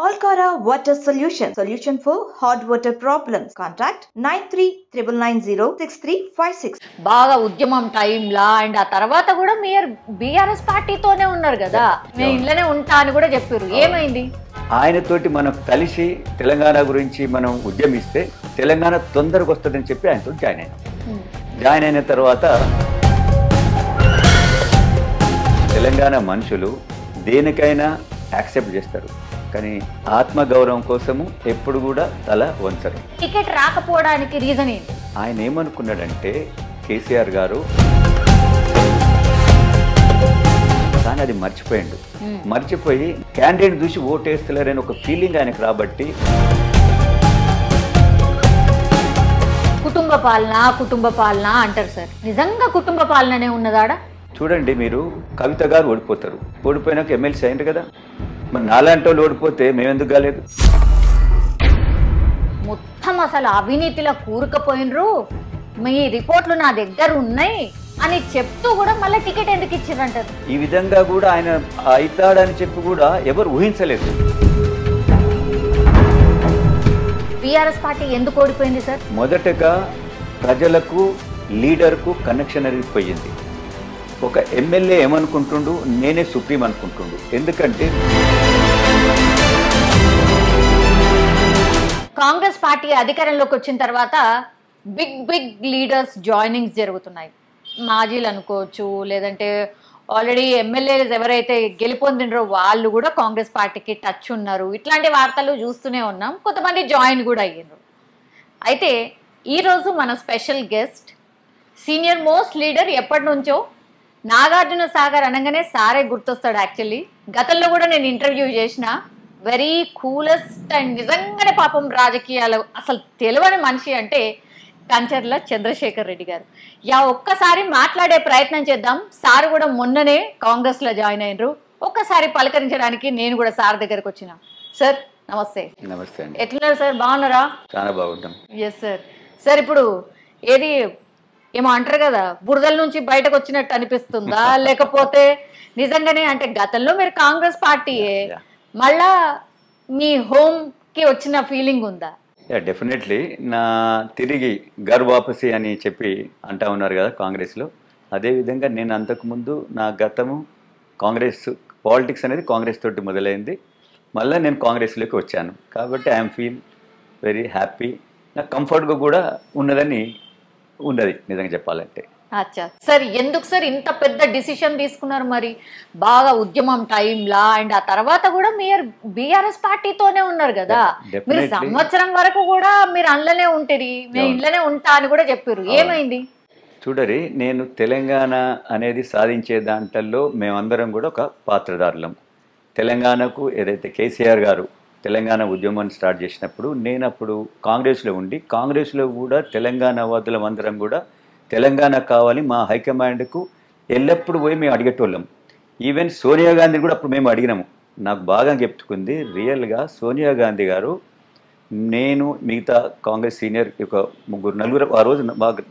Alcara Water Solution for hot water problems. Contact 9399906356. బాగా ఉద్యమం టైంలా and ఆ తర్వాత కూడా మీరు బీఆర్ఎస్ పార్టీతోనే ఉన్నారు కదా, నేను ఇంట్లోనే ఉంటా అని కూడా చెప్పారు. ఏమైంది? ఆయనతోటి మనం కలిసి తెలంగాణ గురించి మనం ఉద్యమిస్తే తెలంగాణ తొందరగా వస్తుందని చెప్పి ఆయనతో జాయిన్ అయిన తర్వాత తెలంగాణ మనుషులు దేనికైనా యాక్సెప్ట్ చేస్తారు, కానీ ఆత్మగౌరవం కోసము ఎప్పుడు కూడా తల వంచరు. టికెట్ రాకపోవడానికి రీజన్ ఏంటి? ఆయన ఏమనుకున్నాడంటే కేసీఆర్ గారు కానీ అది మర్చిపోయి క్యాండిడేట్ చూసి ఓటేస్తలేరని ఒక ఫీలింగ్ ఆయనకు రాబట్టి కుటుంబ పాలన అంటారు సార్. నిజంగా కుటుంబ పాలననే ఉన్నదాడ? చూడండి, మీరు కవిత గారు ఓడిపోతారు, ఓడిపోయినాక ఎమ్మెల్సీ అయింది కదా, మరి నాలాంటి వాళ్ళు ఓడిపోతే మేమెందుకు కాలేదు? మొత్తం అసలు అవినీతిలో కూరుకుపోయినరు, మీ రిపోర్ట్లు నా దగ్గర ఉన్నాయి అని చెప్తూ కూడా మళ్ళీ టికెట్ ఎందుకు ఇచ్చిర్రంటారు? ఈ విధంగా కూడా ఆయన అవుతాడని చెప్పి కూడా ఎవరు ఊహించలేదు. బీఆర్ఎస్ పార్టీ ఎందుకు ఓడిపోయింది సార్? మొదటగా ప్రజలకు లీడర్కు కనెక్షన్ అనేది పోయింది. ఒక ఎమ్మెల్యే ఏమనుకుంటుండు, నేనే సుప్రీం అనుకుంటుండు. ఎందుకంటే కాంగ్రెస్ పార్టీ అధికారంలోకి వచ్చిన తర్వాత బిగ్ లీడర్స్ జాయినింగ్స్ జరుగుతున్నాయి. మాజీలు అనుకోవచ్చు, లేదంటే ఆల్రెడీ ఎమ్మెల్యేలు ఎవరైతే గెలుపొందినరో వాళ్ళు కూడా కాంగ్రెస్ పార్టీకి టచ్ ఉన్నారు. ఇట్లాంటి వార్తలు చూస్తూనే ఉన్నాం. కొంతమంది జాయిన్ కూడా అయ్యారు. అయితే ఈరోజు మన special guest senior most leader, ఎప్పటి నుంచో నాగార్జున సాగర్ అనగానే సారే గుర్తొస్తాడు. యాక్చువల్లీ గతంలో కూడా నేను ఇంటర్వ్యూ చేసిన వెరీ కూలెస్ట్ అండ్ నిజంగానే పాపం రాజకీయాలు అసలు తెలియని మనిషి అంటే కంచర్ల చంద్రశేఖర్ రెడ్డి గారు. ఒక్కసారి మాట్లాడే ప్రయత్నం చేద్దాం. సార్ కూడా మొన్ననే కాంగ్రెస్లో జాయిన్ అయినరు. ఒక్కసారి పలకరించడానికి నేను కూడా సార్ దగ్గరకు వచ్చిన. సార్ నమస్తే. నమస్తే అండి. ఎట్లున్నారు సార్? బాగున్నారా? చాలా బాగుంటాం. Yes sir. సార్ ఇప్పుడు ఏది ఏమో అంటారు కదా, బురదల నుంచి బయటకు వచ్చినట్టు అనిపిస్తుందా, లేకపోతే నిజంగానే అంటే గతంలో మీరు కాంగ్రెస్ పార్టీయే మళ్ళా మీ హోమ్ కి వచ్చిన ఫీలింగ్ ఉందా? డెఫినెట్లీ. నా తిరిగి గర్ వాపసి అని చెప్పి అంటా ఉన్నారు కదా కాంగ్రెస్లో, అదేవిధంగా నేను అంతకుముందు నా గతము కాంగ్రెస్ పాలిటిక్స్ అనేది కాంగ్రెస్ తోటి మొదలైంది. మళ్ళీ నేను కాంగ్రెస్లోకి వచ్చాను కాబట్టి ఐఎమ్ ఫీల్ వెరీ హ్యాపీ. నాకు కంఫర్ట్గా కూడా ఉన్నది నిజంగా చెప్పాలంటే. అచ్చా సార్, ఎందుకు సార్ ఇంత పెద్ద డిసిషన్ తీసుకున్నారు? మరి బాగా ఉద్యమం టైంలా అండ్ ఆ తర్వాత కూడా మీరు బీఆర్ఎస్ పార్టీతోనే ఉన్నారు కదా, మీరు సంవత్సరం వరకు కూడా మీరు అందులోనే ఉంటుంది, నేను ఇంట్లోనే ఉంటా అని కూడా చెప్పారు. ఏమైంది? చూడరి, నేను తెలంగాణ అనేది సాధించే దాంట్లో మేమందరం కూడా ఒక పాత్రధారులం. తెలంగాణకు ఏదైతే కేసీఆర్ గారు తెలంగాణ ఉద్యమాన్ని స్టార్ట్ చేసినప్పుడు నేను అప్పుడు కాంగ్రెస్లో ఉండి, కాంగ్రెస్లో కూడా తెలంగాణ వాదులం అందరం కూడా తెలంగాణ కావాలి, మా హైకమాండ్కు ఎల్లప్పుడు పోయి మేము అడిగేటోళ్ళం. ఈవెన్ సోనియా గాంధీ కూడా అప్పుడు మేము అడిగినాము. నాకు బాగా చెప్తుకుంది రియల్గా సోనియా గాంధీ గారు, నేను మిగతా కాంగ్రెస్ సీనియర్ ఒక నలుగురు ఆ రోజు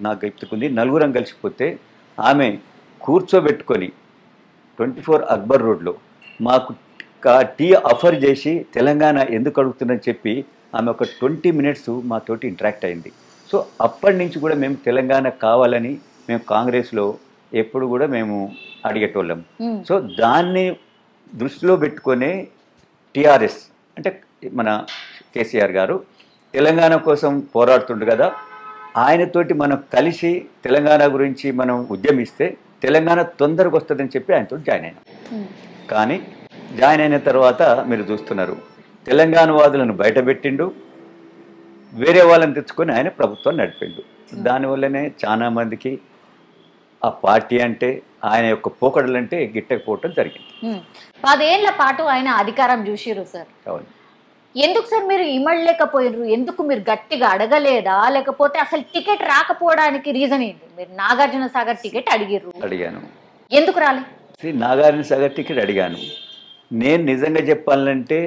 నాకు చెప్తుకుంది, నలుగురం కలిసిపోతే ఆమె కూర్చోబెట్టుకొని 24 అక్బర్ రోడ్లో మాకు టీ ఆఫర్ చేసి తెలంగాణ ఎందుకు అడుగుతుందని చెప్పి ఆమె ఒక 20 మినిట్స్ మాతోటి ఇంటరాక్ట్ అయింది. సో అప్పటి నుంచి కూడా మేము తెలంగాణ కావాలని మేము కాంగ్రెస్లో ఎప్పుడు కూడా మేము అడిగేటోళ్ళం. సో దాన్ని దృష్టిలో పెట్టుకునే టీఆర్ఎస్ అంటే మన కేసీఆర్ గారు తెలంగాణ కోసం పోరాడుతుండు కదా, ఆయనతోటి మనం కలిసి తెలంగాణ గురించి మనం ఉద్యమిస్తే తెలంగాణ తొందరగా వస్తుందని చెప్పి ఆయనతో జాయిన్ అయినాం. కానీ జాయిన్ అయిన తర్వాత మీరు చూస్తున్నారు, తెలంగాణ వాదులను బయటపెట్టిండు, వేరే వాళ్ళని తెచ్చుకొని ఆయన ప్రభుత్వాన్ని నడిపిండు. దానివల్లనే చాలా మందికి ఆ పార్టీ అంటే ఆయన యొక్క పోకడలంటే గిట్టకపోవటం జరిగింది. 10 ఏళ్ల పాటు ఆయన అధికారం చూసిరు సార్. అవును. ఎందుకు సార్ మీరు ఇమడలేకపోయారు? ఎందుకు మీరు గట్టిగా అడగలేదా, లేకపోతే అసలు టికెట్ రాకపోవడానికి రీజన్ ఏంటి? మీరు నాగార్జున సాగర్ టికెట్ అడిగాను. ఎందుకు రాలే? నాగార్జున సాగర్ టికెట్ అడిగాను. నేను నిజంగా చెప్పాలంటే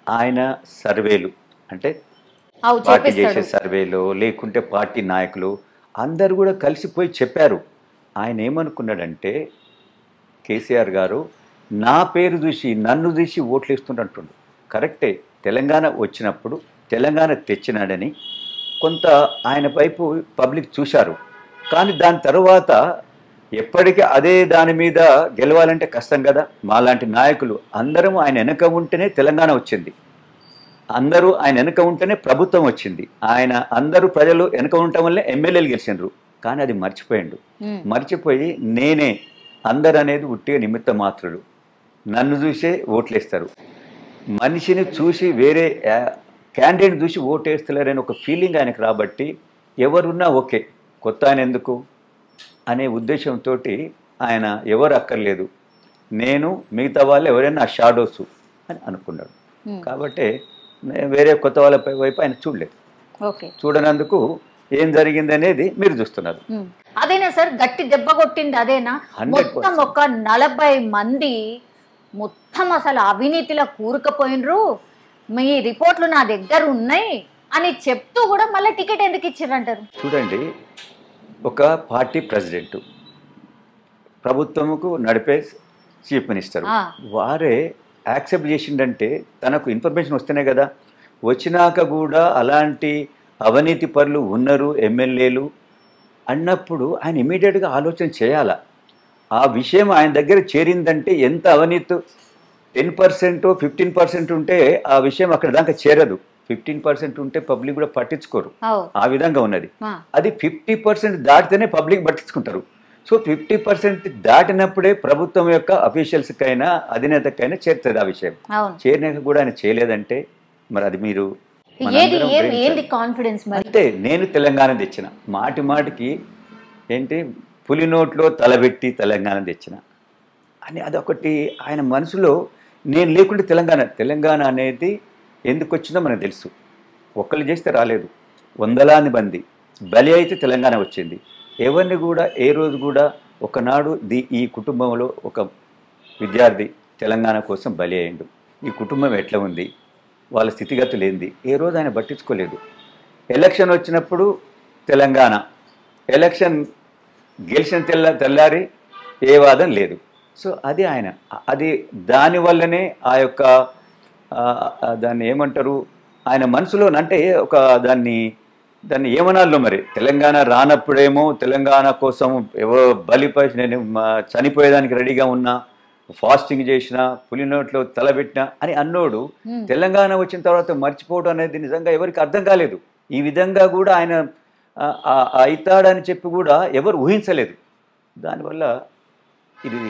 ఆయన సర్వేలు అంటే పార్టీ చేసే సర్వేలో లేకుంటే పార్టీ నాయకులు అందరు కూడా కలిసిపోయి చెప్పారు. ఆయన ఏమనుకున్నాడంటే కేసీఆర్ గారు, నా పేరు చూసి నన్ను చూసి ఓట్లు ఇస్తుంటుండు. కరెక్టే, తెలంగాణ వచ్చినప్పుడు తెలంగాణ తెచ్చినాడని కొంత ఆయన వైపు పబ్లిక్ చూశారు. కానీ దాని తర్వాత ఎప్పటికీ అదే దాని మీద గెలవాలంటే కష్టం కదా. మాలాంటి నాయకులు అందరం ఆయన వెనక ఉంటేనే తెలంగాణ వచ్చింది, అందరూ ఆయన వెనక ఉంటేనే ప్రభుత్వం వచ్చింది. ఆయన అందరూ ప్రజలు వెనక ఉండటం వల్లే ఎమ్మెల్యేలు గెలిచిండ్రు. కానీ అది మర్చిపోయిండు. మర్చిపోయి నేనే అందరు అనేది ఉట్టిగా నిమిత్త మాత్రులు, నన్ను చూసే ఓట్లేస్తారు, మనిషిని చూసి వేరే క్యాండిడేట్ చూసి ఓటేస్తలేరని ఒక ఫీలింగ్ ఆయనకు రాబట్టి ఎవరున్నా ఓకే, కొత్త ఆయన ఎందుకు అనే ఉద్దేశంతో ఆయన ఎవరు అక్కర్లేదు, నేను మిగతా వాళ్ళు ఎవరైనా షాడోస్ అని అనుకున్నాడు. కాబట్టి వేరే కొత్త వాళ్ళ వైపు ఆయన చూడలేదు. చూడనందుకు ఏం జరిగింది అనేది మీరు చూస్తున్నారు. అదేనా సార్ గట్టి దెబ్బ కొట్టింది? అదేనా? మొత్తం ఒక 40 మంది మొత్తం అసలు అవినీతిలో కూరుకుపోయినరు, మీ రిపోర్ట్లు నా దగ్గర ఉన్నాయి అని చెప్తూ కూడా మళ్ళీ టికెట్ ఎందుకు ఇచ్చారంటారు? చూడండి, ఒక పార్టీ ప్రెసిడెంట్, ప్రభుత్వముకు నడిపే చీఫ్ మినిస్టర్, వారే యాక్సెప్ట్ చేసిండంటే తనకు ఇన్ఫర్మేషన్ వస్తేనే కదా. వచ్చినాక కూడా అలాంటి అవినీతి పరులు ఉన్నారు ఎమ్మెల్యేలు అన్నప్పుడు ఆయన ఇమీడియట్గా ఆలోచన చేయాలా. ఆ విషయం ఆయన దగ్గర చేరిందంటే ఎంత అవినీతి 10% 15% ఉంటే ఆ విషయం అక్కడ దాకా చేరదు. 15% ఉంటే పబ్లిక్ కూడా పట్టించుకోరు, ఆ విధంగా ఉన్నది. అది 50% దాటితేనే పబ్లిక్ పట్టించుకుంటారు. సో 50% దాటినప్పుడే ప్రభుత్వం యొక్క అఫీషియల్స్కైనా అధినేతకైనా చేరుతుంది ఆ విషయం. చేరినాక కూడా ఆయన చేయలేదంటే మరి అది మీరు కాన్ఫిడెన్స్ అంటే నేను తెలంగాణ తెచ్చిన మాటికి ఏంటి పులి నోట్లో తలబెట్టి తెలంగాణ తెచ్చిన అని అదొకటి ఆయన మనసులో. నేను లేకుంటే తెలంగాణ అనేది ఎందుకు వచ్చిందో మనకు తెలుసు. ఒక్కళ్ళు చేస్తే రాలేదు, వందలాది మంది బలి అయితే తెలంగాణ వచ్చింది. ఎవరిని కూడా ఏ రోజు కూడా ఒకనాడు ఈ కుటుంబంలో ఒక విద్యార్థి తెలంగాణ కోసం బలి అయ్యిండు, ఈ కుటుంబం ఎట్లా ఉంది, వాళ్ళ స్థితిగతులు ఏంది, ఏ రోజు ఆయన పట్టించుకోలేదు. ఎలక్షన్ వచ్చినప్పుడు తెలంగాణ, ఎలక్షన్ గెలిచిన తెల్లారి ఏ వాదం లేదు. సో అది ఆయన, అది దానివల్లనే ఆ యొక్క దాన్ని ఏమంటారు ఆయన మనసులో అంటే ఒక దాన్ని ఏమనాలో మరి. తెలంగాణ రానప్పుడేమో తెలంగాణ కోసం ఎవరో బలిపై నేను చనిపోయేదానికి రెడీగా ఉన్నా, ఫాస్టింగ్ చేసిన, పులి నోట్లో తలబెట్టిన అని అన్నోడు తెలంగాణ వచ్చిన తర్వాత మర్చిపోవడం అనేది నిజంగా ఎవరికి అర్థం కాలేదు. ఈ విధంగా కూడా ఆయన అవుతాడని చెప్పి కూడా ఎవరు ఊహించలేదు. దానివల్ల ఇది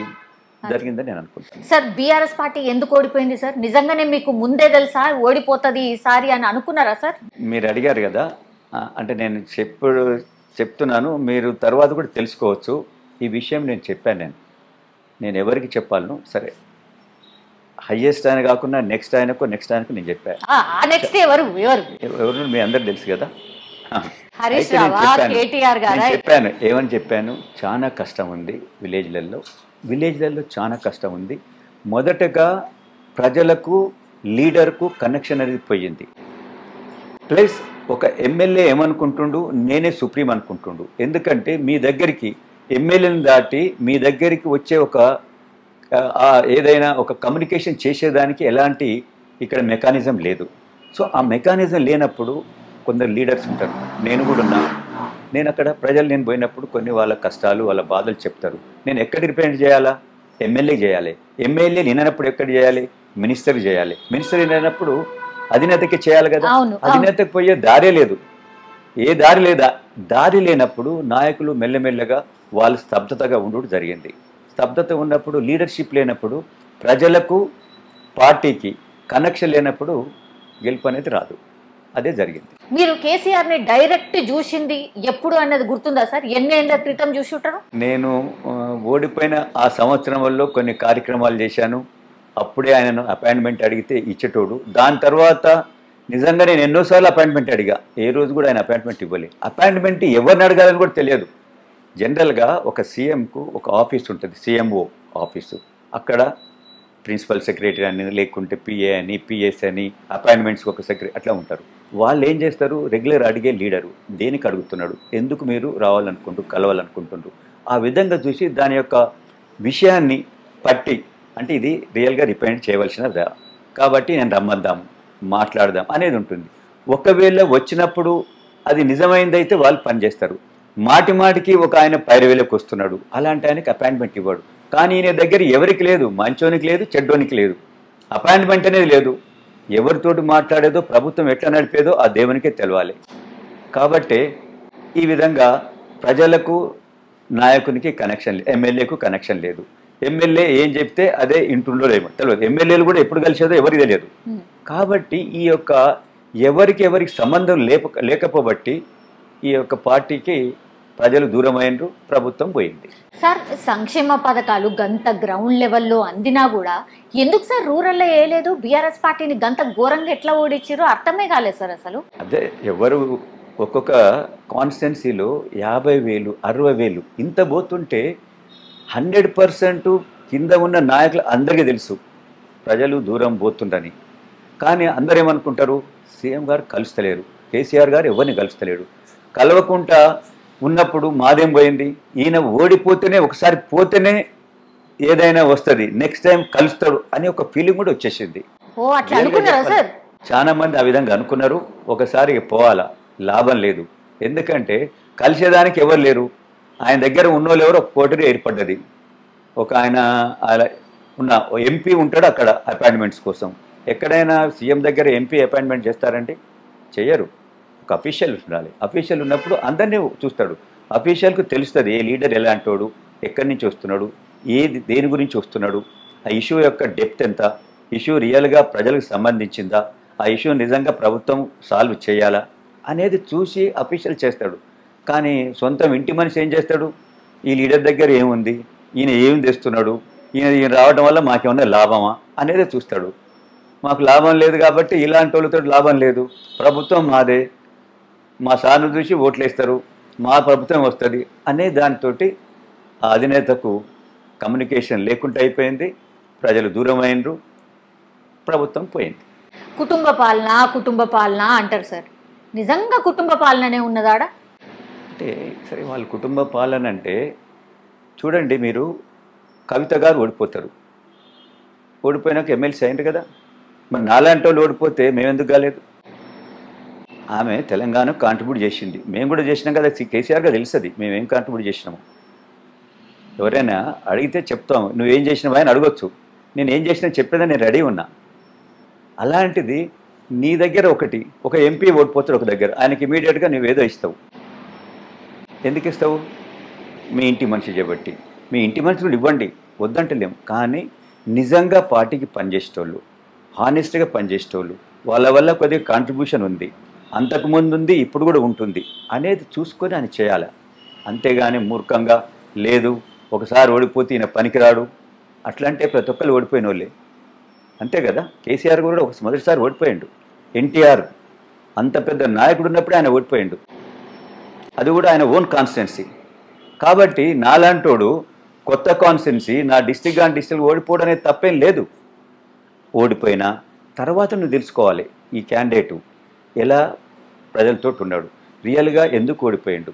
జరిగిందని నేను అనుకుంటాను. సార్ బీఆర్ఎస్ పార్టీ ఎందుకు ఓడిపోయింది సార్? నిజంగానే మీకు ముందే తెలుసా ఓడిపోతుంది ఈసారి అని అనుకున్నారా సార్? మీరు అడిగారు కదా, అంటే నేను చెప్తున్నాను, మీరు తర్వాత కూడా తెలుసుకోవచ్చు. ఈ విషయం నేను చెప్పాను, నేను ఎవరికి చెప్పాలను సరే, హైయెస్ట్ ఆయన కాకుండా నెక్స్ట్ ఆయనకు నేను చెప్పాను. ఎవరు మీ అందరు తెలుసు కదా. చెప్పాను, ఏమని చెప్పాను, చాలా కష్టం ఉంది విలేజ్లలో చాలా కష్టం ఉంది. మొదటగా ప్రజలకు లీడర్కు కనెక్షన్ అనేది పోయింది. ప్లస్ ఒక ఎమ్మెల్యే ఏమనుకుంటుండు, నేనే సుప్రీం అనుకుంటుండు. ఎందుకంటే మీ దగ్గరికి ఎమ్మెల్యేని దాటి మీ దగ్గరికి వచ్చే ఒక ఏదైనా ఒక కమ్యూనికేషన్ చేసేదానికి ఎలాంటి ఇక్కడ మెకానిజం లేదు. సో ఆ మెకానిజం లేనప్పుడు కొందరు లీడర్స్ ఉంటారు, నేను కూడా ఉన్నా. నేను అక్కడ నేను పోయినప్పుడు కొన్ని వాళ్ళ కష్టాలు వాళ్ళ బాధలు చెప్తారు. నేను ఎక్కడ రిప్రజెంట్ చేయాలా? ఎమ్మెల్యే చేయాలి. ఎమ్మెల్యే నిన్నప్పుడు ఎక్కడ చేయాలి? మినిస్టర్ చేయాలి. మినిస్టర్ నిన్నప్పుడు అధినేతకి చేయాలి కదా. అధినేతకు పోయే దారే లేదు, ఏ దారి లేదా. దారి లేనప్పుడు నాయకులు మెల్లమెల్లగా వాళ్ళు స్తబ్దతగా ఉండడం జరిగింది. స్తబ్దత ఉన్నప్పుడు, లీడర్షిప్ లేనప్పుడు, ప్రజలకు పార్టీకి కనెక్షన్ లేనప్పుడు గెలుపు అనేది రాదు. అదే జరిగింది. మీరు కేసీఆర్ ని డైరెక్ట్ చూసింది ఎప్పుడు అన్నది గుర్తుందా సార్? ఎన్ని ఏళ్ల క్రితం చూసి ఉంటారు? నేను ఓడిపోయిన ఆ సంవత్సరం వల్ల కొన్ని కార్యక్రమాలు చేశాను. అప్పుడే ఆయనను అపాయింట్మెంట్ అడిగితే ఇచ్చేటోడు. దాని తర్వాత నిజంగా నేను ఎన్నోసార్లు అపాయింట్మెంట్ అడిగా, ఏ రోజు కూడా ఆయన అపాయింట్మెంట్ ఇవ్వలేదు. అపాయింట్మెంట్ ఎవరిని అడగాలని కూడా తెలియదు. జనరల్గా ఒక సీఎంకు ఒక ఆఫీస్ ఉంటుంది, సిఎంఓ ఆఫీసు. అక్కడ ప్రిన్సిపల్ సెక్రటరీ అని, లేకుంటే పిఏ అని, పిఎస్ అని, అపాయింట్మెంట్స్కి ఒక సెక్రటరీ అట్లా ఉంటారు. వాళ్ళు ఏం చేస్తారు, రెగ్యులర్ అడిగే లీడరు దేనికి అడుగుతున్నాడు, ఎందుకు మీరు రావాలనుకుంటూ కలవాలనుకుంటుండ్రు, ఆ విధంగా చూసి దాని యొక్క విషయాన్ని పట్టి అంటే ఇది రియల్గా రిప్రజెంట్ చేయవలసినదా, కాబట్టి నేను రమ్మద్దాం మాట్లాడదాం అనేది ఉంటుంది. ఒకవేళ వచ్చినప్పుడు అది నిజమైందైతే వాళ్ళు పనిచేస్తారు. మాటి మాటికి ఒక ఆయన పైరవేలకు వస్తున్నాడు, అలాంటి ఆయనకి అపాయింట్మెంట్ ఇవ్వడు. కానీ ఈయన దగ్గర ఎవరికి లేదు, మంచోనికి లేదు, చెడ్డోనికి లేదు, అపాయింట్మెంట్ అనేది లేదు. ఎవరితోటి మాట్లాడేదో, ప్రభుత్వం ఎట్లా నడిపేదో ఆ దేవునికే తెలవాలి. కాబట్టి ఈ విధంగా ప్రజలకు నాయకునికి కనెక్షన్ లేదు, ఎమ్మెల్యేకు కనెక్షన్ లేదు. ఎమ్మెల్యే ఏం చెప్తే అదే ఇంటుండో లేమో తెలియదు. ఎమ్మెల్యేలు కూడా ఎప్పుడు కలిసేదో ఎవరికి తెలియదు. కాబట్టి ఈ యొక్క ఎవరికి సంబంధం లేకపోబట్టి ఈ యొక్క పార్టీకి ప్రజలు దూరమైనరు, ప్రభుత్వం పోయింది. సార్, సంక్షేమ పథకాలు గంత గ్రౌండ్ లెవెల్లో అందినా కూడా ఎందుకు సార్ రూరల్లో వేయలేదు? బీఆర్ఎస్ పార్టీని గంత ఘోరంగా ఎట్లా ఓడించారో అర్థమే కాలేదు సార్ అసలు. అదే ఎవరు ఒక్కొక్క కాన్స్టిట్యున్సీలో 50,000 60,000 ఇంత పోతుంటే 100% కింద ఉన్న నాయకులు అందరికీ తెలుసు ప్రజలు దూరం పోతుండని. కానీ అందరూ ఏమనుకుంటారు, సీఎం గారు కలుస్తలేరు, కేసీఆర్ గారు ఎవరిని కలుస్తలేడు, కలవకుండా ఉన్నప్పుడు మాదేం పోయింది, ఈయన ఓడిపోతేనే ఒకసారి పోతేనే ఏదైనా వస్తుంది, నెక్స్ట్ టైం కలుస్తాడు అని ఒక ఫీలింగ్ కూడా వచ్చేసింది. చాలా మంది ఆ విధంగా అనుకున్నారు. ఒకసారి పోవాలా, లాభం లేదు. ఎందుకంటే కలిసేదానికి ఎవరు లేరు. ఆయన దగ్గర ఉన్నోళ్ళు ఎవరు, ఒక పోటీ ఏర్పడ్డది. ఒక ఆయన ఉన్న ఎంపీ ఉంటాడు అక్కడ అపాయింట్మెంట్స్ కోసం. ఎక్కడైనా సీఎం దగ్గర ఎంపీ అపాయింట్మెంట్ చేస్తారంటే చేయరు. ఒక అఫీషియల్ ఉండాలి. అఫీషియల్ ఉన్నప్పుడు అందరినీ చూస్తాడు. అఫీషియల్కు తెలుస్తుంది ఏ లీడర్ ఎలాంటోడు, ఎక్కడి నుంచి వస్తున్నాడు, దేని గురించి వస్తున్నాడు, ఆ ఇష్యూ యొక్క డెప్త్ ఎంత, ఇష్యూ రియల్గా ప్రజలకు సంబంధించిందా, ఆ ఇష్యూ నిజంగా ప్రభుత్వం సాల్వ్ చేయాలా అనేది చూసి అఫీషియల్ చేస్తాడు. కానీ సొంతం ఇంటి మనిషి ఏం చేస్తాడు, ఈ లీడర్ దగ్గర ఏముంది, ఈయన ఏం తెస్తున్నాడు, ఈయన రావడం వల్ల మాకేమన్నా లాభమా అనేది చూస్తాడు. మాకు లాభం లేదు కాబట్టి ఇలాంటి వాళ్ళతో లాభం లేదు, ప్రభుత్వం మాదే, మా సార్ను చూసి ఓట్లేస్తారు, మా ప్రభుత్వం వస్తుంది అనే దానితో ఆ అధినేతకు కమ్యూనికేషన్ లేకుండా అయిపోయింది. ప్రజలు దూరమైనరు, ప్రభుత్వం పోయింది. కుటుంబ పాలన అంటారు సార్, నిజంగా కుటుంబ పాలననే ఉన్నదాడా? అంటే సరే, వాళ్ళ కుటుంబ పాలన అంటే చూడండి, మీరు కవిత గారు ఓడిపోతారు, ఓడిపోయినాక ఎమ్మెల్సీ అయింది కదా, మరి నాలాంటి వాళ్ళు ఓడిపోతే మేమెందుకు కాలేదు? ఆమె తెలంగాణకు కాంట్రిబ్యూట్ చేసింది, మేము కూడా చేసినాం కదా. కేసీఆర్గా తెలుస్తుంది మేమేం కాంట్రిబ్యూట్ చేసినాము. ఎవరైనా అడిగితే చెప్తాము, నువ్వేం చేసినావా అని అడగొచ్చు. నేను ఏం చేసినా చెప్పేదని నేను రెడీ ఉన్నా. అలాంటిది నీ దగ్గర ఒక ఎంపీ ఓడిపోతాడు ఒక దగ్గర, ఆయనకి ఇమీడియట్గా నువ్వేదో ఇస్తావు. ఎందుకు ఇస్తావు? మీ ఇంటి మనిషి చేపట్టి. మీ ఇంటి మనిషి కూడా ఇవ్వండి, వద్దంటలేము. కానీ నిజంగా పార్టీకి పనిచేసేటోళ్ళు, హానెస్ట్గా పనిచేసేటోళ్ళు, వాళ్ళ వల్ల కొద్దిగా కాంట్రిబ్యూషన్ ఉంది, అంతకుముందు ఉంది, ఇప్పుడు కూడా ఉంటుంది అనేది చూసుకొని ఆయన చేయాలి. అంతేగాని మూర్ఖంగా లేదు, ఒకసారి ఓడిపోతే ఈయన పనికిరాడు అట్లంటే ప్రతి ఒక్కరు ఓడిపోయిన వాళ్ళే, అంతే కదా. కేసీఆర్ కూడా మొదటిసారి ఓడిపోయిండు. ఎన్టీఆర్ అంత పెద్ద నాయకుడు ఉన్నప్పుడే ఆయన ఓడిపోయిండు, అది కూడా ఆయన ఓన్ కాన్స్టిట్యున్సీ. కాబట్టి నాలాంటోడు కొత్త కాన్స్టిట్యున్సీ, నా డిస్టిక్ కానీ డిస్టిక్ ఓడిపోవడం అనేది తప్పేం లేదు. ఓడిపోయినా తర్వాత నువ్వు తెలుసుకోవాలి ఈ క్యాండిడేటు ఎలా ప్రజలతో ఉన్నాడు, రియల్గా ఎందుకు ఓడిపోయిండు,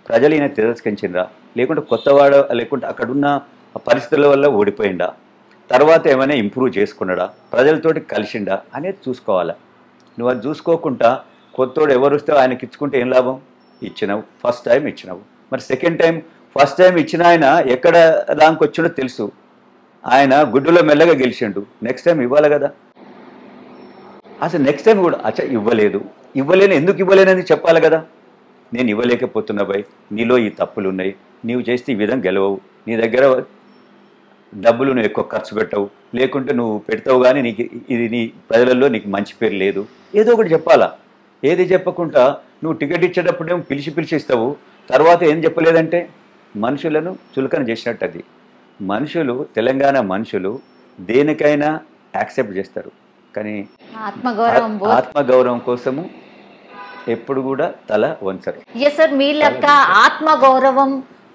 ప్రజలు ఈయన తిరస్కరించిందా, లేకుంటే కొత్తవాడ, లేకుంటే అక్కడున్న పరిస్థితుల వల్ల ఓడిపోయిందా, తర్వాత ఏమైనా ఇంప్రూవ్ చేసుకున్నాడా, ప్రజలతోటి కలిసిండా అనేది చూసుకోవాలా. నువ్వు అది చూసుకోకుండా కొత్తోడు ఎవరు వస్తే ఆయనకి ఇచ్చుకుంటే ఏం లాభం? ఇచ్చినావు, ఫస్ట్ టైం ఇచ్చినావు, మరి సెకండ్ టైం ఫస్ట్ టైం ఇచ్చిన ఆయన ఎక్కడ ర్యాంక్ వచ్చిండో తెలుసు, ఆయన గుడ్డులో మెల్లగా గెలిచిండు, నెక్స్ట్ టైం ఇవ్వాలి కదా. అసలు నెక్స్ట్ టైం కూడా ఇవ్వలేను ఎందుకు ఇవ్వలేనని చెప్పాలి కదా. నేను ఇవ్వలేకపోతున్నా భయ్, నీలో ఈ తప్పులు ఉన్నాయి, నీవు చేస్తే ఈ విధంగా గెలవవు, నీ దగ్గర డబ్బులు నువ్వు ఎక్కువ ఖర్చు పెట్టవు, లేకుంటే నువ్వు పెడతావు కానీ నీకు ఇది నీ ప్రజలలో నీకు మంచి పేరు లేదు, ఏదో ఒకటి చెప్పాలా. ఏది చెప్పకుండా నువ్వు టికెట్ ఇచ్చేటప్పుడేమో పిలిచి ఇస్తావు, తర్వాత ఏం చెప్పలేదంటే మనుషులను చులకన చేసినట్టు. అది మనుషులు, తెలంగాణ మనుషులు దేనికైనా యాక్సెప్ట్ చేస్తారు, కానీ ఆత్మగౌరవం కోసము ఎప్పుడు కూడా తల వంచరు. సార్, మీ లెక్క ఆత్మగౌరవం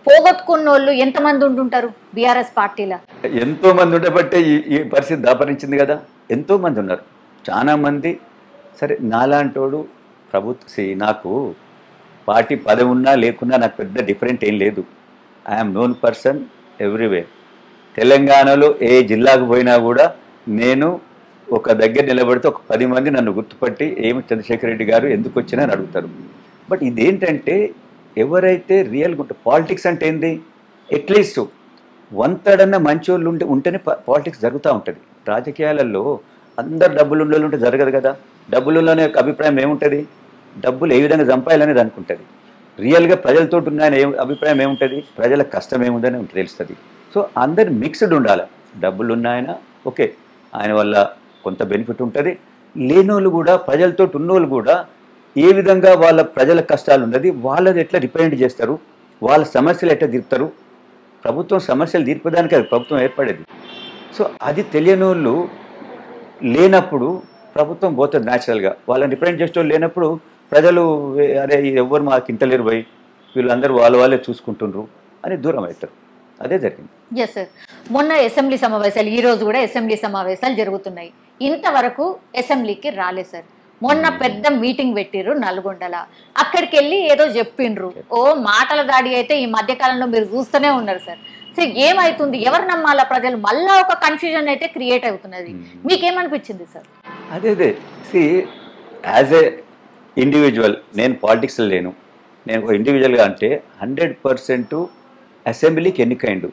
పోగొట్టుకున్న వాళ్ళు ఎంతమంది ఉంటుంటారు బీఆర్ఎస్ పార్టీలో? ఎంతో మంది ఉండబట్టే ఈ పరిస్థితి దాపరించింది కదా. ఎంతో మంది ఉన్నారు, చాలా మంది. సరే, నాలాంటోడు నాకు పార్టీ పదవి ఉన్నా లేకున్నా నాకు పెద్ద డిఫరెంట్ ఏం లేదు. I'm known person everywhere. తెలంగాణలో ఏ జిల్లాకు పోయినా కూడా నేను ఒక దగ్గర నిలబడితే ఒక 10 మంది నన్ను గుర్తుపట్టి ఏమి చంద్రశేఖర్ రెడ్డి గారు ఎందుకు వచ్చినా అని అడుగుతారు. బట్ ఇదేంటంటే ఎవరైతే రియల్గా ఉంటారు, పాలిటిక్స్ అంటే ఏంది, అట్లీస్ట్ 1/3 మంచోళ్ళు ఉంటేనే పాలిటిక్స్ జరుగుతూ ఉంటుంది. రాజకీయాలలో అందరు డబ్బులు ఉంటే జరగదు కదా. డబ్బులలోనే అభిప్రాయం ఏముంటుంది, డబ్బులు ఏ విధంగా సంపాయాలనేది అనుకుంటుంది. రియల్గా ప్రజలతో ఉన్నాయని అభిప్రాయం ఏముంటుంది, ప్రజల కష్టం ఏముందని తెలుస్తుంది. సో అందరు మిక్స్డ్ ఉండాలి. డబ్బులు ఉన్నాయన ఓకే, ఆయన వల్ల కొంత బెనిఫిట్ ఉంటుంది. లేనోళ్ళు కూడా, ప్రజలతో ఉన్నోళ్ళు కూడా ఏ విధంగా వాళ్ళ ప్రజల కష్టాలు ఉన్నది, వాళ్ళది ఎట్లా రిప్రజెంట్ చేస్తారు, వాళ్ళ సమస్యలు ఎట్లా తీర్పుతారు. ప్రభుత్వం సమస్యలు తీర్పడానికి అది ప్రభుత్వం ఏర్పడేది. సో అది తెలియని వాళ్ళు లేనప్పుడు ప్రభుత్వం పోతుంది న్యాచురల్గా. వాళ్ళని రిప్రజెంట్ చేసే వాళ్ళు లేనప్పుడు ప్రజలు అరే ఎవరు మాకు ఇంటలేరు పోయి, వీళ్ళందరూ వాళ్ళే చూసుకుంటుండ్రు అని దూరం అవుతారు. అదే జరిగింది. ఎస్ సార్, మొన్న అసెంబ్లీ సమావేశాలు, ఈ రోజు కూడా అసెంబ్లీ సమావేశాలు జరుగుతున్నాయి. ఇంతవరకు అసెంబ్లీకి రాలేదు సార్. మొన్న పెద్ద మీటింగ్ పెట్టిర్రు నల్గొండల, అక్కడికి వెళ్ళి ఏదో చెప్పిండ్రు. ఓ మాటల దాడి అయితే ఈ మధ్య కాలంలో మీరు చూస్తూనే ఉన్నారు సార్. సో ఏమవుతుంది, ఎవరు నమ్మాలా ప్రజలు, మళ్ళా ఒక కన్ఫ్యూజన్ అయితే క్రియేట్ అవుతున్నది. మీకేమనిపించింది సార్? అదే సి యాజ్ ఏ ఇండివిజువల్, నేను పాలిటిక్స్లో లేను, నేను ఒక ఇండివిజువల్గా అంటే 100% అసెంబ్లీకి ఎన్నికైండు,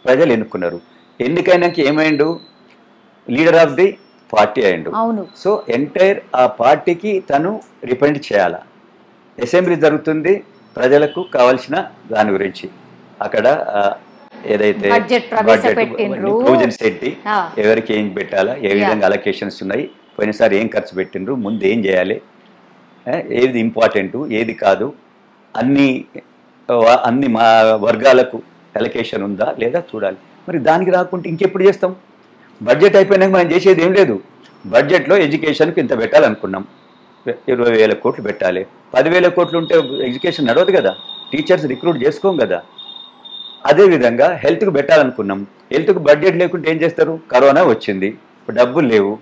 ప్రజలు ఎన్నుకున్నారు. ఎన్నికైనాక ఏమైండు, లీడర్ ఆఫ్ ది పార్టీ అయిండు. సో ఎంటైర్ ఆ పార్టీకి తను రిప్రజెంట్ చేయాలా. అసెంబ్లీ జరుగుతుంది ప్రజలకు కావాల్సిన దాని గురించి. అక్కడ ఏదైతే ప్రొవిజన్స్ ఏంటి, ఎవరికి ఏం పెట్టాలా, ఏ విధంగా అలొకేషన్స్ ఉన్నాయి, పోయినసారి ఏం ఖర్చు పెట్టిండ్రు, ముందు ఏం చేయాలి, ఏది ఇంపార్టెంటు ఏది కాదు, అన్ని మా వర్గాలకు అలొకేషన్ ఉందా లేదా చూడాలి. మరి దానికి రాకుంటే ఇంకెప్పుడు చేస్తాం? బడ్జెట్ అయిపోయినాక మనం చేసేది ఏం లేదు. బడ్జెట్లో ఎడ్యుకేషన్కి ఇంత పెట్టాలనుకున్నాం, 20,000 కోట్లు పెట్టాలి. 10,000 కోట్లు ఉంటే ఎడ్యుకేషన్ నడవదు కదా, టీచర్స్ రిక్రూట్ చేసుకోం కదా. అదేవిధంగా హెల్త్కి పెట్టాలనుకున్నాం, హెల్త్కి బడ్జెట్ లేకుంటే ఏం చేస్తారు, కరోనా వచ్చింది, డబ్బులు లేవు,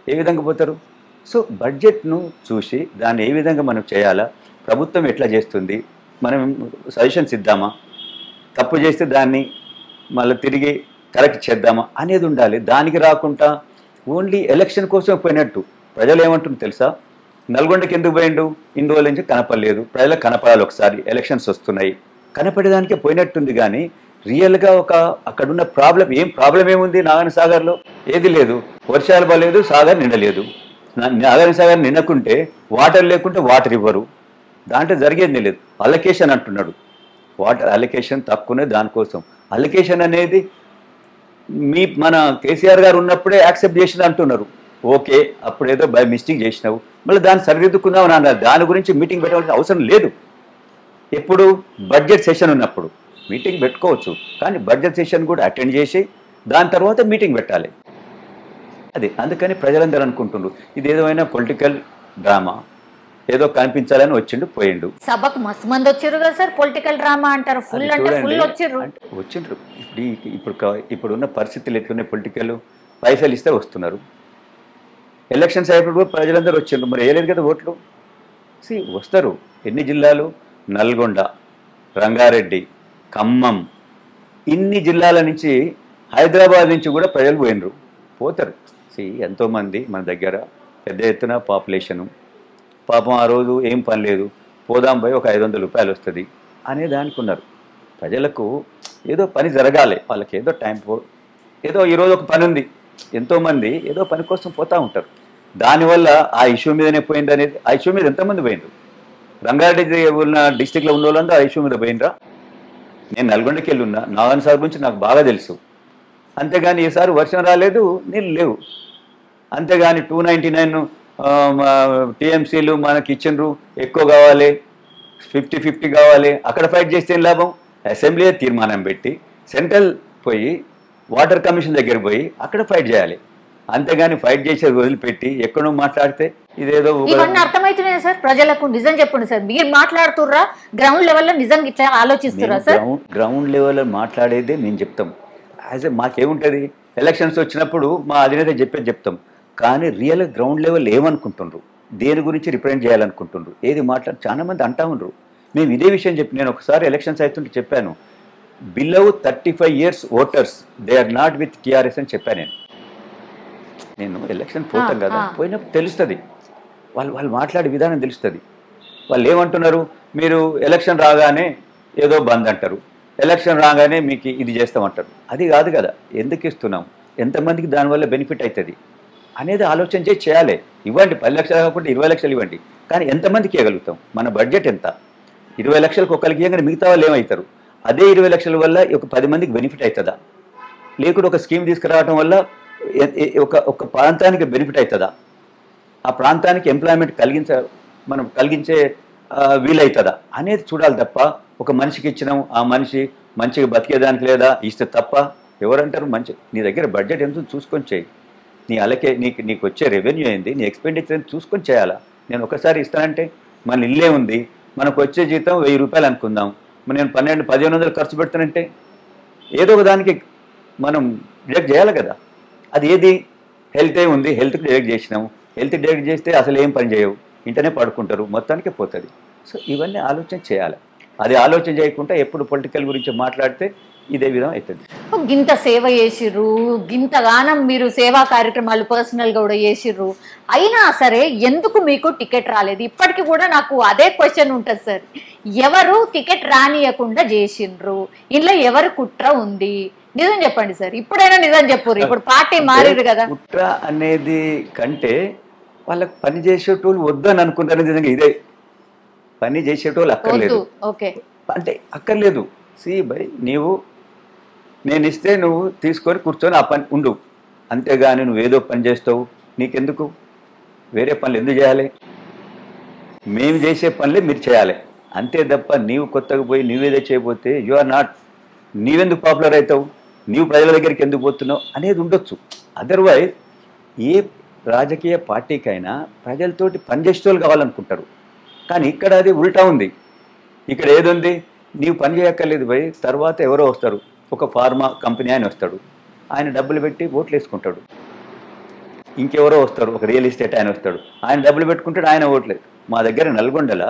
ఏ విధంగా పోతారు? సో బడ్జెట్ను చూసి దాన్ని ఏ విధంగా మనం చేయాలా, ప్రభుత్వం ఎట్లా చేస్తుంది, మనం సజెషన్స్ ఇద్దామా, తప్పు చేస్తే దాన్ని మళ్ళీ తిరిగి కరెక్ట్ చేద్దామా అనేది ఉండాలి. దానికి రాకుండా ఓన్లీ ఎలక్షన్ కోసం పోయినట్టు. ప్రజలు ఏమంటుంది తెలుసా, నల్గొండకి ఎందుకు పోయిండు, ఇన్ని రోజుల నుంచి కనపడలేదు, ప్రజలకు కనపడాలి, ఒకసారి ఎలక్షన్స్ వస్తున్నాయి, కనపడేదానికే పోయినట్టుంది. కానీ రియల్గా అక్కడున్న ప్రాబ్లం ఏముంది, నాగార్జున సాగర్లో ఏది లేదు, వర్షాలు పడలేదు, సాగర్ నిండలేదు. నాగార్జున సాగర్ నిండకుంటే వాటర్ లేకుంటే వాటర్ ఇవ్వరు, దాంట్లో జరిగేది లేదు. అలొకేషన్ అంటున్నాడు, వాటర్ అలొకేషన్ తక్కువనే, దానికోసం అలొకేషన్ అనేది మన కేసీఆర్ గారు ఉన్నప్పుడే యాక్సెప్ట్ చేసింది అంటున్నారు. ఓకే, అప్పుడేదో బై మిస్టేక్ చేసినావు, మళ్ళీ దాన్ని సరిదిద్దుకుందాం అని అన్నారు. దాని గురించి మీటింగ్ పెట్టాల్సిన అవసరం లేదు. ఎప్పుడు బడ్జెట్ సెషన్ ఉన్నప్పుడు మీటింగ్ పెట్టుకోవచ్చు, కానీ బడ్జెట్ సెషన్ కూడా అటెండ్ చేసి దాని తర్వాత మీటింగ్ పెట్టాలి. అది అందుకని ప్రజలందరూ అనుకుంటున్నారు ఇది ఏదైనా పొలిటికల్ డ్రామా, ఏదో కనిపించాలని వచ్చిండు పోయిండు. సభకు మస్తు మంది వచ్చారు కదా సార్, పొలిటికల్ డ్రామా అంటారు, ఫుల్ అంటే ఫుల్ వచ్చిండ్రు. ఇప్పుడున్న పరిస్థితులు ఎట్లున్నాయి, పొలిటికల్ పైసలు ఇస్తే వస్తున్నారు. ఎలక్షన్స్ అయినప్పుడు ప్రజలందరూ వచ్చిండ్రు, మరి వేయలేదు కదా ఓట్లు. వస్తారు. ఎన్ని జిల్లాలు, నల్గొండ, రంగారెడ్డి, ఖమ్మం, ఇన్ని జిల్లాల నుంచి, హైదరాబాద్ నుంచి కూడా ప్రజలు పోతారు. ఎంతోమంది మన దగ్గర పెద్ద ఎత్తున పాపులేషను, పాపం ఆ రోజు ఏం పని లేదు, పోదాం పోయి ఒక 500 రూపాయలు వస్తుంది అనేది అనుకున్నారు. ప్రజలకు ఏదో పని జరగాలి, వాళ్ళకి ఏదో ఏదో ఈరోజు ఒక పని ఉంది, ఎంతోమంది ఏదో పని కోసం పోతూ ఉంటారు. దానివల్ల ఆ ఇష్యూ మీదనే పోయింది అనేది, ఆ ఇష్యూ మీద ఎంతమంది పోయిండ్రు? రంగారెడ్డి ఉన్న డిస్టిక్లో ఉన్న వాళ్ళందరూ ఆ ఇష్యూ మీద పోయినరా? నేను నల్గొండకి వెళ్ళి ఉన్నా, నాగార్జున సాగర్ గురించి నాకు బాగా తెలుసు. అంతేగాని ఈసారి వర్షం రాలేదు, నీళ్ళు లేవు. అంతేగాని 299 టీఎంసీలు మనకి ఇచ్చిండ్రు, ఎక్కువ కావాలి, 50-50 కావాలి, అక్కడ ఫైట్ చేస్తే ఏం లాభం? అసెంబ్లీ తీర్మానం పెట్టి సెంట్రల్ పోయి వాటర్ కమిషన్ దగ్గర పోయి అక్కడ ఫైట్ చేయాలి. అంతేగాని ఫైట్ చేసేది వదిలిపెట్టి ఎక్కడో మాట్లాడితే ఇదేదో ఇవన్నీ అర్థమవుతున్నాయి సార్ ప్రజలకు. నిజం చెప్పండి సార్, మీరు మాట్లాడుతుర్రా గ్రౌండ్ లెవెల్లో, నిజంగా ఇట్లా ఆలోచిస్తురా సార్? గ్రౌండ్ లెవెల్లో మాట్లాడేదే మేము చెప్తాం. మాకేముంటుంది, ఎలక్షన్స్ వచ్చినప్పుడు మా అధినేత చెప్తాం, కానీ రియల్ గ్రౌండ్ లెవెల్ ఏమనుకుంటుండ్రు, దేని గురించి రిప్రజెంట్ చేయాలనుకుంటుండ్రు, ఏది చాలా మంది అంటా ఉండరు. మేము ఇదే విషయం నేను ఒకసారి ఎలక్షన్స్ అవుతుంటే చెప్పాను, below 35 years voters they are not with TRS అని చెప్పాను నేను ఎలక్షన్ పోతాం కదా, పోయినప్పుడు తెలుస్తుంది, వాళ్ళు మాట్లాడే విధానం తెలుస్తుంది. వాళ్ళు ఏమంటున్నారు, మీరు ఎలక్షన్ రాగానే ఏదో బంద్ అంటారు, ఎలక్షన్ రాగానే మీకు ఇది చేస్తామంటారు. అది కాదు కదా, ఎందుకు ఇస్తున్నాం, ఎంతమందికి దానివల్ల బెనిఫిట్ అవుతుంది అనేది ఆలోచన చేయాలి. ఇవ్వండి 10 లక్షలు కాకుండా 20 లక్షలు ఇవ్వండి, కానీ ఎంతమందికి ఇవ్వగలుగుతాం, మన బడ్జెట్ ఎంత, 20 లక్షలకు ఒకరికి ఇవ్వగానే మిగతా వాళ్ళు ఏమవుతారు, అదే 20 లక్షల వల్ల ఒక 10 మందికి బెనిఫిట్ అవుతుందా, లేకుంటే ఒక స్కీమ్ తీసుకురావడం వల్ల ఒక ప్రాంతానికి బెనిఫిట్ అవుతుందా, ఆ ప్రాంతానికి ఎంప్లాయ్మెంట్ కలిగించే వీలవుతుందా అనేది చూడాలి తప్ప, ఒక మనిషికి ఇచ్చినాం ఆ మనిషి మంచిగా బతికేదానికి లేదా ఇస్తే తప్ప. ఎవరంటారు మంచి, నీ దగ్గర బడ్జెట్ ఎంత చూసుకొని చేయి, నీ అలాగే నీకు వచ్చే రెవెన్యూ ఏంది, నీ ఎక్స్పెండిచర్ ఏంది చూసుకొని చేయాలా. నేను ఒకసారి ఇస్తానంటే మన ఇల్లే ఉంది, మనకు వచ్చే జీతం 1000 రూపాయలు అనుకుందాం, నేను 1500 ఖర్చు పెడతానంటే ఏదో ఒక దానికి మనం డిడక్ట్ చేయాలి కదా. అది ఏది, హెల్తే ఉంది, హెల్త్కి డిడక్ట్ చేసినాము, హెల్త్ డిడక్ట్ చేస్తే అసలు ఏం పని చేయవు, ఇంటనే పడుకుంటారు, మొత్తానికి పోతుంది. సో ఇవన్నీ ఆలోచన చేయాలి. అది ఆలోచన చేయకుండా ఎప్పుడు పొలిటికల్ గురించి మాట్లాడితే ఇదే విధం అవుతుంది. గింత సేవ చేసిర్రు, గింతగానం మీరు సేవా కార్యక్రమాలు పర్సనల్గా కూడా చేసిర్రు, అయినా సరే ఎందుకు మీకు టికెట్ రాలేదు? ఇప్పటికీ కూడా నాకు అదే క్వశ్చన్ ఉంటుంది సార్. ఎవరు టికెట్ రానియకుండా చేసిండ్రు, ఇంట్లో ఎవరు కుట్ర ఉంది? నిజం చెప్పండి సార్, ఇప్పుడైనా నిజం చెప్పు. ఇప్పుడు పార్టీ మారిరు కదా. కుట్ర అనేది కంటే వాళ్ళకి పని చేసేటోళ్ళు వద్దని అనుకుంటారు. నిజంగా ఇదే పని చేసేటోళ్ళు అక్కర్లేదు అంటే అక్కర్లేదు. సి బై నేను ఇస్తే నువ్వు తీసుకొని కూర్చొని ఆ పని ఉండు, అంతేగాని నువ్వేదో పని చేస్తావు, నీకెందుకు వేరే పనులు ఎందుకు చేయాలి? మేము చేసే పనులే మీరు చేయాలి అంతే తప్ప, నీవు కొత్తగా పోయి నువ్వేదో చేయబోతే యు ఆర్ నాట్, నీవెందుకు పాపులర్ అవుతావు, నీవు ప్రజల దగ్గరికి ఎందుకు పోతున్నావు అనేది ఉండొచ్చు. అదర్వైజ్ ఏ రాజకీయ పార్టీకైనా ప్రజలతోటి పనిచేసేవాళ్ళు కావాలనుకుంటారు. కానీ ఇక్కడ అది ఉల్టా ఉంది. ఇక్కడ ఏదుంది, నీవు పని చేయక్కర్లేదు పోయి, తర్వాత ఎవరో వస్తారు, ఒక ఫార్మా కంపెనీ ఆయన వస్తాడు, ఆయన డబ్బులు పెట్టి ఓట్లు వేసుకుంటాడు. ఇంకెవరో వస్తారు, ఒక రియల్ ఎస్టేట్ ఆయన వస్తాడు, ఆయన డబ్బులు పెట్టుకుంటాడు, ఆయన ఓట్లేదు. మా దగ్గర నల్గొండల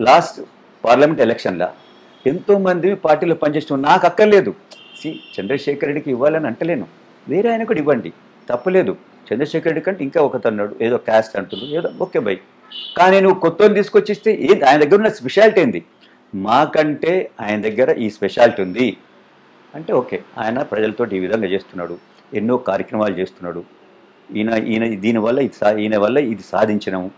లాస్ట్ పార్లమెంట్ ఎలక్షన్లో ఎంతోమంది పార్టీలో పనిచేస్తున్నాం, నాకు అక్కర్లేదు. చంద్రశేఖర్ రెడ్డికి ఇవ్వాలని అంటలేను, వేరే ఆయన కూడా ఇవ్వండి, తప్పలేదు. చంద్రశేఖర్ రెడ్డి కంటే ఇంకా ఒకతన్నాడు, ఏదో క్యాస్ట్ అంటున్నాడు, ఏదో ఓకే బై, కానీ నువ్వు కొత్త తీసుకొచ్చిస్తే ఏది ఆయన దగ్గర ఉన్న స్పెషాలిటీ ఏంది, మాకంటే ఆయన దగ్గర ఈ స్పెషాలిటీ ఉంది అంటే ఓకే, ఆయన ప్రజలతో ఈ విధంగా చేస్తున్నాడు, ఎన్నో కార్యక్రమాలు చేస్తున్నాడు, ఈయన వల్ల ఇది సాధించినాము.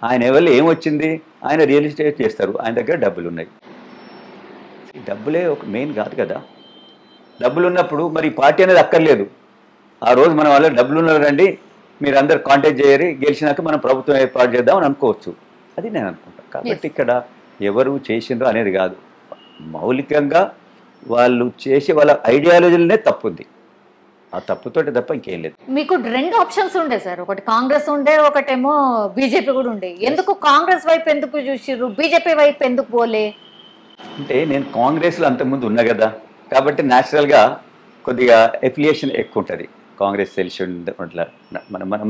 ఆయన వల్ల ఏమొచ్చింది, ఆయన రియల్ ఎస్టేట్ చేస్తారు, ఆయన దగ్గర డబ్బులు ఉన్నాయి. డబ్బులే ఒక మెయిన్ కాదు కదా. డబ్బులు ఉన్నప్పుడు మరి పార్టీ అనేది అక్కర్లేదు. ఆ రోజు మన వాళ్ళ డబ్బులు ఉన్నారండి, మీరు అందరు కాంటాక్ట్ చేయరు, గెలిచినాక మనం ప్రభుత్వం ఏర్పాటు చేద్దాం అని అనుకోవచ్చు. అది నేను అనుకుంటాను. కాబట్టి ఇక్కడ ఎవరు చేసిండ్రో అనేది కాదు, మౌలికంగా వాళ్ళు చేసే వాళ్ళ ఐడియాలజీలనే తప్పుంది. ఆ తప్పుతోటి తప్ప ఇంకేం లేదు. మీకు 2 ఆప్షన్స్ ఉండే సార్, ఒకటి కాంగ్రెస్ ఉండే, ఒకటేమో బీజేపీ కూడా ఉండే. ఎందుకు కాంగ్రెస్ వైపు ఎందుకు చూసిర్రు, బీజేపీ వైపు ఎందుకు పోలే? అంటే నేను కాంగ్రెస్లో అంతకుముందు ఉన్నా కదా, కాబట్టి న్యాచురల్గా కొద్దిగా ఎఫిలియేషన్ ఎక్కువ ఉంటుంది. కాంగ్రెస్ తెలిసి అట్లా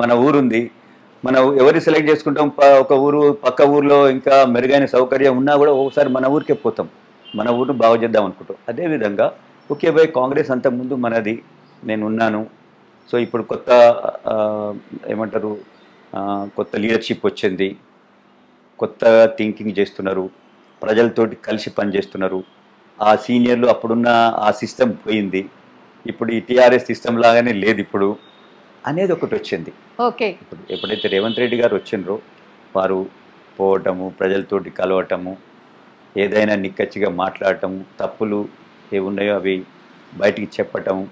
మన ఊరుంది, మనం ఎవరిని సెలెక్ట్ చేసుకుంటాం, ఒక ఊరు పక్క ఊర్లో ఇంకా మెరుగైన సౌకర్యం ఉన్నా కూడా ఒకసారి మన ఊరికే పోతాం, మన ఊరిని బాగు చేద్దాం అనుకుంటాం. అదేవిధంగా ఓకే బై కాంగ్రెస్ అంతకుముందు మనది, నేను ఉన్నాను. సో ఇప్పుడు కొత్త ఏమంటారు, కొత్త లీడర్షిప్ వచ్చింది, కొత్త థింకింగ్ చేస్తున్నారు, ప్రజలతోటి కలిసి పనిచేస్తున్నారు. ఆ సీనియర్లు అప్పుడున్న ఆ సిస్టమ్ పోయింది, ఇప్పుడు ఈ టీఆర్ఎస్ సిస్టమ్ లాగానే లేదు ఇప్పుడు అనేది ఒకటి వచ్చింది. ఓకే, ఇప్పుడు ఎప్పుడైతే రేవంత్ రెడ్డి గారు వచ్చిండ్రో వారు పోవటము, ప్రజలతోటి కలవటము, ఏదైనా నిక్కచ్చిగా మాట్లాడటము, తప్పులు ఏమున్నాయో అవి బయటికి చెప్పటము,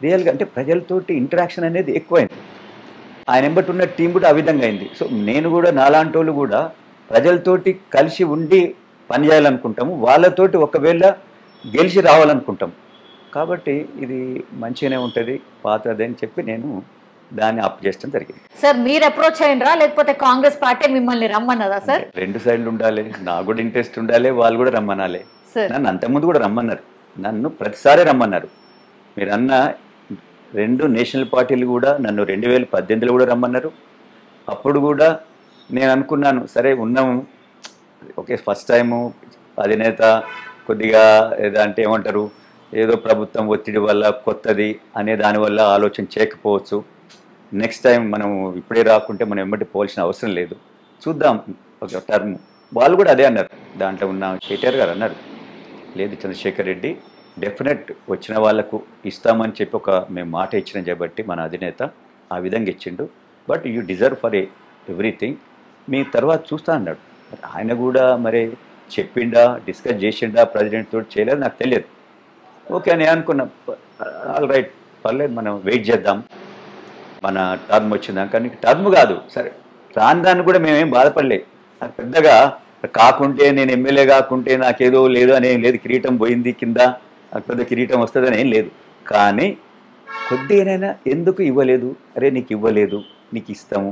రియల్గా అంటే ప్రజలతోటి ఇంటరాక్షన్ అనేది ఎక్కువైంది. ఆయన ఎంబటి ఉన్న టీం కూడా ఆ విధంగా అయింది. సో నేను కూడా నాలాంటి వాళ్ళు కూడా ప్రజలతోటి కలిసి ఉండి పనిచేయాలనుకుంటాము, వాళ్ళతోటి ఒకవేళ గెలిచి రావాలనుకుంటాం. కాబట్టి ఇది మంచిగానే ఉంటుంది, పాతది అని చెప్పి నేను దాన్ని అప్ చేయడం జరిగింది. సార్ మీరు అప్రోచ్ అయినరా, లేకపోతే కాంగ్రెస్ పార్టీ మిమ్మల్ని రమ్మన్నదా? సార్ 2 సైడ్లు ఉండాలి, నాకు కూడా ఇంట్రెస్ట్ ఉండాలి, వాళ్ళు కూడా రమ్మనాలి. నన్ను అంతకుముందు కూడా రమ్మన్నారు, నన్ను ప్రతిసారి రమ్మన్నారు. మీరు అన్న 2 నేషనల్ పార్టీలు కూడా నన్ను 2018లో కూడా రమ్మన్నారు. అప్పుడు కూడా నేను అనుకున్నాను, సరే ఉన్నాము, ఓకే ఫస్ట్ టైము అధినేత కొద్దిగా అంటే ఏమంటారు, ఏదో ప్రభుత్వం ఒత్తిడి వల్ల కొత్తది అనే దానివల్ల ఆలోచన చేయకపోవచ్చు. నెక్స్ట్ టైం మనం ఇప్పుడే రాకుంటే మనం వెంబడి పోవాల్సిన అవసరం లేదు, చూద్దాం ఒక టర్మ్. వాళ్ళు కూడా అదే అన్నారు, దాంట్లో ఉన్న కేటీఆర్ గారు అన్నారు, లేదు చంద్రశేఖర్ రెడ్డి డెఫినెట్ వచ్చిన వాళ్ళకు ఇస్తామని చెప్పి మేము మాట ఇచ్చినాం కాబట్టి మన అధినేత ఆ విధంగా ఇచ్చిండు. But you deserve for everything, మీ తర్వాత చూస్తా అన్నాడు. ఆయన కూడా మరి చెప్పిండా, డిస్కస్ చేసిండా ప్రెసిడెంట్ తోటి, చేయలేదు నాకు తెలియదు. ఓకే అని అనుకున్నా, ఆల్ రైట్ పర్లేదు, మనం వెయిట్ చేద్దాం మన టర్మ్ వచ్చిందాక. కానీ టర్మ్ కాదు సరే, రాని దాన్ని కూడా మేమేం బాధపడలేదు. నాకు పెద్దగా కాకుంటే, నేను ఎమ్మెల్యే కాకుంటే నాకేదో లేదు అని ఏం లేదు, కిరీటం పోయింది కింద, నాకు పెద్ద కిరీటం వస్తుందని ఏం లేదు. కానీ కొద్దిగానైనా ఎందుకు ఇవ్వలేదు, అరే నీకు ఇవ్వలేదు, నీకు ఇస్తాము,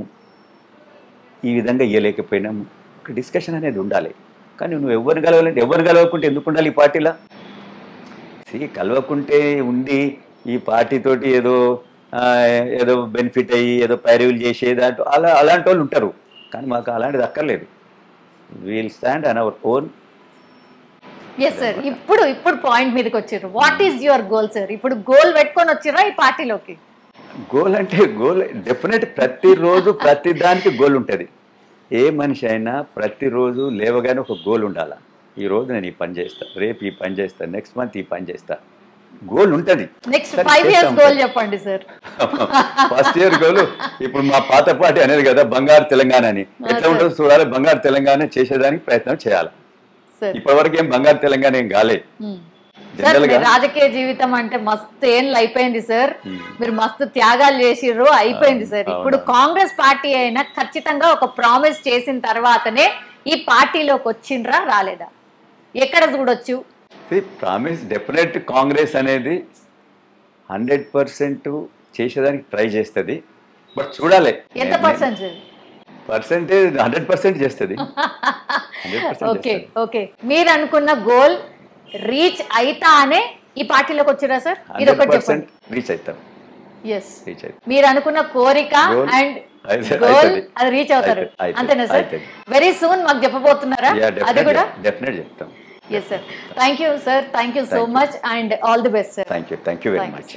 ఈ విధంగా ఇవ్వలేకపోయినాము, ఒక డిస్కషన్ అనేది ఉండాలి. కానీ నువ్వు ఎవరిని కలవాలంటే, ఎవరిని కలవకుంటే ఎందుకు ఉండాలి ఈ పార్టీలో? కలవకుంటే ఉండి ఈ పార్టీతోటి ఏదో బెనిఫిట్ అయ్యి ఏదో పైరవీలు చేసేది అలాంటి వాళ్ళు ఉంటారు. కానీ మాకు అలాంటిది అక్కర్లేదు. We'll stand on our own. Yes sir, ఇప్పుడు పాయింట్ మీదకి వచ్చారు. What is your goal sir? ఇప్పుడు గోల్ పెట్టుకొని వచ్చిరా ఈ పార్టీలోకి? గోల్ అంటే గోల్ డెఫినెట్, ప్రతిరోజు ప్రతి దానికి గోల్ ఉంటుంది. ఏ మనిషి అయినా ప్రతిరోజు లేవగానే ఒక గోల్ ఉండాలి. ఈరోజు నేను ఈ పని చేస్తా, రేపు ఈ పని చేస్తా, నెక్స్ట్ మంత్ ఈ పని చేస్తా, గోల్ ఉంటుంది. నెక్స్ట్ 5 years గోల్ చెప్పండి సార్. ఫస్ట్ ఇయర్ గోల్ ఇప్పుడు మా పాత పార్టీ అనేది కదా బంగారు తెలంగాణ అని, ఎట్లా ఉంటుందో చూడాలి. బంగారు తెలంగాణ చేసేదానికి ప్రయత్నం చేయాలి. ఇప్పటివరకు ఏం బంగారు తెలంగాణ ఏం కాలే. రాజకీయ జీవితం అంటే మస్తు ఏళ్ళు అయిపోయింది సార్, మీరు మస్తు త్యాగాలు చేసిర్రు, అయిపోయింది సార్. ఇప్పుడు కాంగ్రెస్ పార్టీ అయినా ఖచ్చితంగా ఒక ప్రామిస్ చేసిన తర్వాతనే ఈ పార్టీలోకి వచ్చిండ్రా, రాలేదా? ఎక్కడ చూడొచ్చు ప్రామిస్? డెఫినెట్ కాంగ్రెస్ అనేది 100% చేసేదానికి ట్రై చేస్తుంది. బట్ చూడాలి ఎంత పర్సెంటేజ్ 100% చేస్తుంది. ఓకే ఓకే, మీరు అనుకున్న గోల్ రీచ్ అయితా అనే ఈ పార్టీలోకి వచ్చిరా సార్? ఇది ఒకటి చెప్పండి. రీచ్ అవుతాం. ఎస్, మీరు అనుకున్న కోరిక అండ్ గోల్ అది రీచ్ అవుతారు, అంతేనా సార్? వెరీ సూన్ మాకు చెప్పబోతున్నారా అది కూడా? డెఫినెట్ చెప్తాం. Yes sir, thank you sir, thank you so much and all the best sir. Thank you very much.